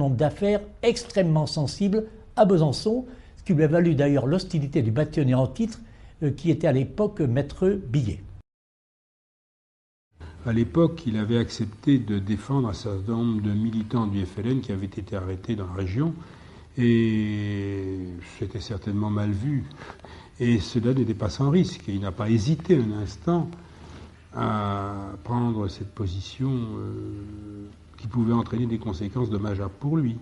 Homme d'affaires extrêmement sensible à Besançon, ce qui lui a valu d'ailleurs l'hostilité du bâtonnier en titre, qui était à l'époque maître Billet. À l'époque, il avait accepté de défendre un certain nombre de militants du FLN qui avaient été arrêtés dans la région, et c'était certainement mal vu. Et cela n'était pas sans risque. Il n'a pas hésité un instant à prendre cette position qui pouvait entraîner des conséquences dommageables pour lui.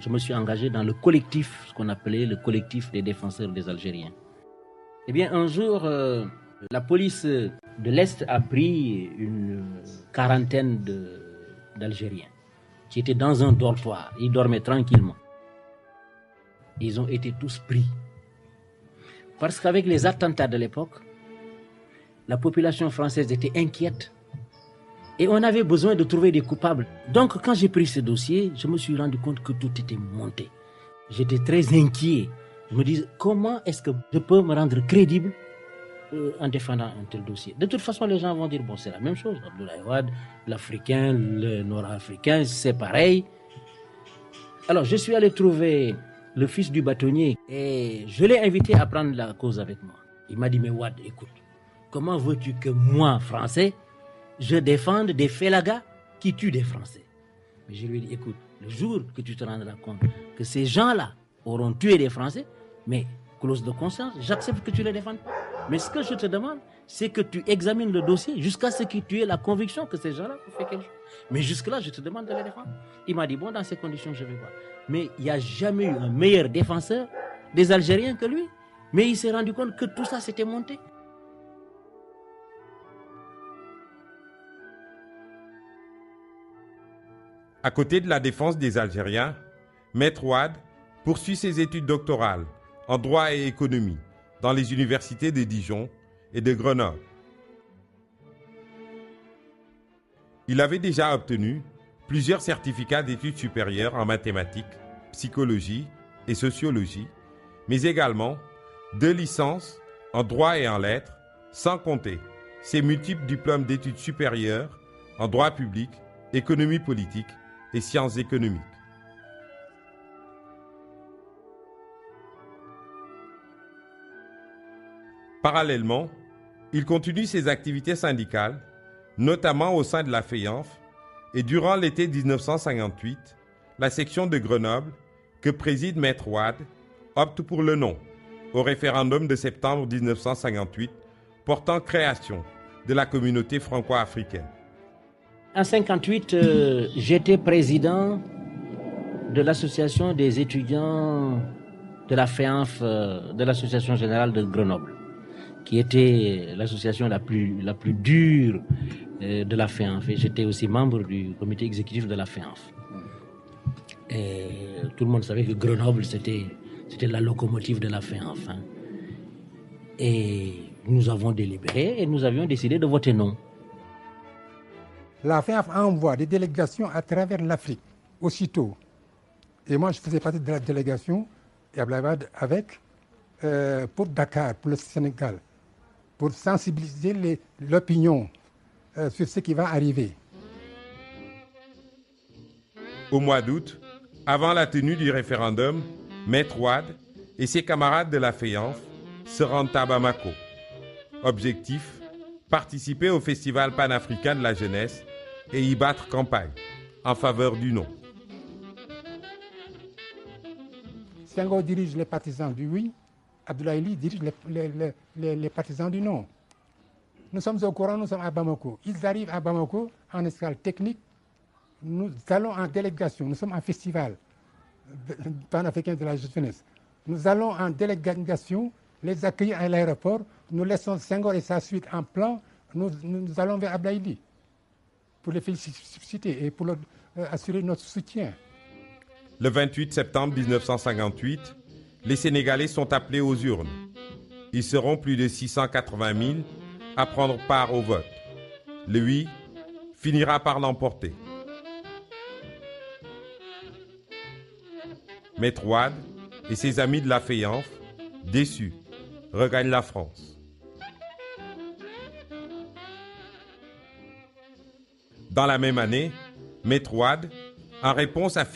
Je me suis engagé dans le collectif, ce qu'on appelait le collectif des défenseurs des Algériens. Eh bien, un jour, la police de l'Est a pris une quarantaine d'Algériens qui étaient dans un dortoir. Ils dormaient tranquillement. Ils ont été tous pris. Parce qu'avec les attentats de l'époque, la population française était inquiète et on avait besoin de trouver des coupables. Donc quand j'ai pris ce dossier, je me suis rendu compte que tout était monté. J'étais très inquiet. Je me disais, comment est-ce que je peux me rendre crédible en défendant un tel dossier? De toute façon, les gens vont dire, bon, c'est la même chose. Abdoulaye Wade, l'Africain, le Nord-Africain, c'est pareil. Alors, je suis allé trouver le fils du bâtonnier et je l'ai invité à prendre la cause avec moi. Il m'a dit, mais Wade, écoute, comment veux-tu que moi, Français, je défende des félagas qui tuent des Français? Mais je lui ai dit, écoute, le jour que tu te rendras compte que ces gens-là auront tué des Français, mais clause de conscience, j'accepte que tu les défendes pas. Mais ce que je te demande, c'est que tu examines le dossier jusqu'à ce que tu aies la conviction que ces gens-là ont fait quelque chose. Mais jusque-là, je te demande de les défendre. Il m'a dit, bon, dans ces conditions, je vais voir. Mais il n'y a jamais eu un meilleur défenseur des Algériens que lui. Mais il s'est rendu compte que tout ça s'était monté. À côté de la défense des Algériens, Maître Wade poursuit ses études doctorales en droit et économie dans les universités de Dijon et de Grenoble. Il avait déjà obtenu plusieurs certificats d'études supérieures en mathématiques, psychologie et sociologie, mais également 2 licences en droit et en lettres, sans compter ses multiples diplômes d'études supérieures en droit public, économie politique et sciences économiques. Parallèlement, il continue ses activités syndicales, notamment au sein de la FEANF, et durant l'été 1958, la section de Grenoble, que préside Maître Wade, opte pour le non au référendum de septembre 1958 portant création de la communauté franco-africaine. En 1958, j'étais président de l'association des étudiants de la FEANF, de l'association générale de Grenoble, qui était l'association la plus dure de la FEANF. Et j'étais aussi membre du comité exécutif de la FEANF. Et tout le monde savait que Grenoble, c'était la locomotive de la FEANF. Hein. Et nous avons délibéré et nous avions décidé de voter non. La FEANF envoie des délégations à travers l'Afrique, aussitôt. Et moi, je faisais partie de la délégation, et Abdoulaye Wade avec, pour Dakar, pour le Sénégal, pour sensibiliser l'opinion sur ce qui va arriver. Au mois d'août, avant la tenue du référendum, Maître Wade et ses camarades de la FEANF se rendent à Bamako. Objectif, participer au Festival panafricain de la jeunesse et y battre campagne en faveur du non. Senghor dirige les partisans du oui, Abdoulaye Ly dirige les partisans du non. Nous sommes au courant, nous sommes à Bamako. Ils arrivent à Bamako en escale technique. Nous allons en délégation, nous sommes en festival panafricain de la jeunesse. Nous allons en délégation les accueillir à l'aéroport. Nous laissons Senghor et sa suite en plan. Nous allons vers Abdoulaye Ly pour les féliciter et pour leur assurer notre soutien. Le 28 septembre 1958, les Sénégalais sont appelés aux urnes. Ils seront plus de 680 000 à prendre part au vote. Le oui finira par l'emporter. Maître Wade et ses amis de la FEANF, déçus, regagnent la France. Dans la même année, Maître Wade en réponse à Philippe